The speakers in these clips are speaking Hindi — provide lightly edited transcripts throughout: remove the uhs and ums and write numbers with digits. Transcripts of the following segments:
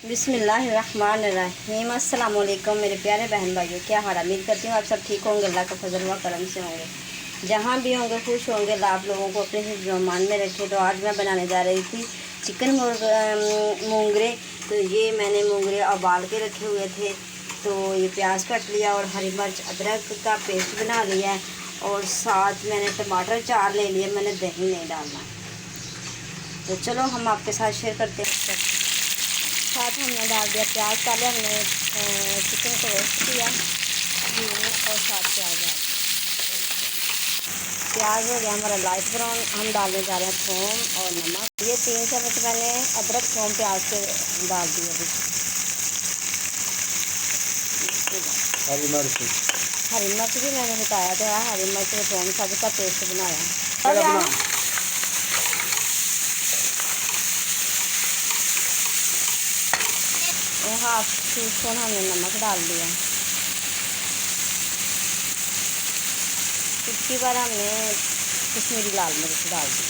बिस्मिल्लाहिर्रहमानिर्रहीम। अस्सलाम वालेकुम मेरे प्यारे बहन भाइयों, क्या हाल? उम्मीद करती हूँ आप सब ठीक होंगे, अल्लाह का फजल व करम से होंगे, जहाँ भी होंगे खुश होंगे। अल्लाह आप लोगों को अपने हिफ्ज़ व अमान में रखे। तो आज मैं बनाने जा रही थी चिकन मूंगरे। तो ये मैंने मूंगरे उबाल के रखे हुए थे, तो ये प्याज कट लिया और हरी मिर्च अदरक का पेस्ट बना लिया है, और साथ मैंने टमाटर 4 ले लिए। मैंने दही नहीं डालना। तो चलो हम आपके साथ शेयर करते हैं। साथ हमने डाल दिया प्याज। पहले हमने चिकन को रोस्ट किया घी में, और साथ प्याज डाल दिया। प्याज हो गया हमारा लाइट ब्राउन। हम डालने जा रहे हैं थूम और नमक। ये 3 चम्मच मैंने अदरक थूम प्याज के डाल दिए। हरी मिर्च भी मैंने बताया था, हरी मिर्च थूम सबका पेस्ट बनाया। हाफ टी स्पून हमने नमक डाल दिया। इसकी बार हमने कश्मीरी लाल मिर्च डाल दी,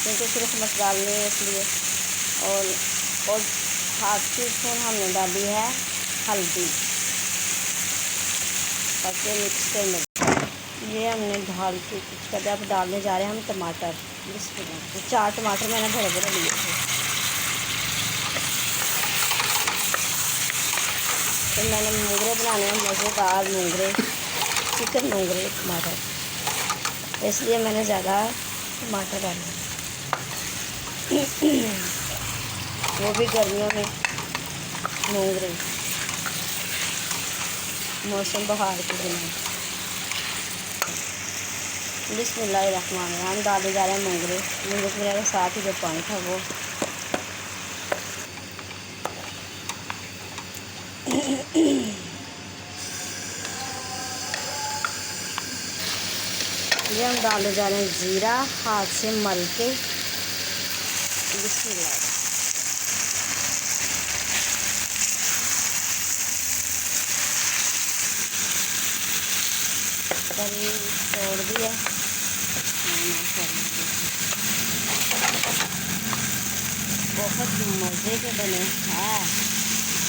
क्योंकि सिर्फ मिर्च डालनी है इसलिए। और हाफ टी स्पून हमने डाली है हल्दी, ताकि मिक्स कर मिर्च। ये हमने ढाल के कुछ कर दिया। अब डालने जा रहे हैं हम टमाटर। बिस्मिल्लाह। 4 टमाटर मैंने बड़े बड़े लिए थे। तो मैंने मूंगरे बनाने हैं, मज़ेदार मूंगरे, चिकन मूंगरे टमाटर, इसलिए मैंने ज़्यादा टमाटर डाले। वो भी गर्मियों में मूंगरे, मौसम बहार के दिन में। बिस्मिल्लाहिर्रहमानिर्रहीम। हम डाले जा रहे हैं मूंगरे। मूंगरे के साथ ही जो पानी था वो ये हम डाले जा रहे हैं ज़ीरा, हाथ से मल के। बिस्मिल्लाह। छोड़ दिया। बहुत मज़े के बने हैं,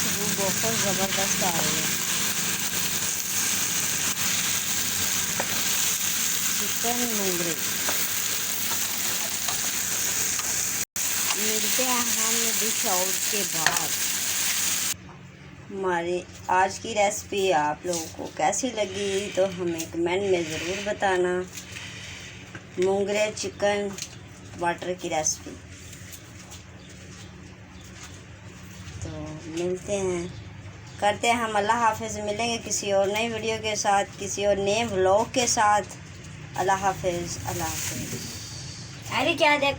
वो बहुत ज़बरदस्त आ रही है। चिकन मूंगरे। मिलते हैं हम डिश आउट के बाद। हमारी आज की रेसिपी आप लोगों को कैसी लगी तो हमें कमेंट में ज़रूर बताना। मूंगरे चिकन टमाटर की रेसिपी। तो मिलते हैं, करते हैं हम। अल्लाह हाफिज़। मिलेंगे किसी और नई वीडियो के साथ, किसी और नए व्लॉग के साथ। अल्लाह हाफिज़। अल्लाह हाफिज़। अरे क्या देख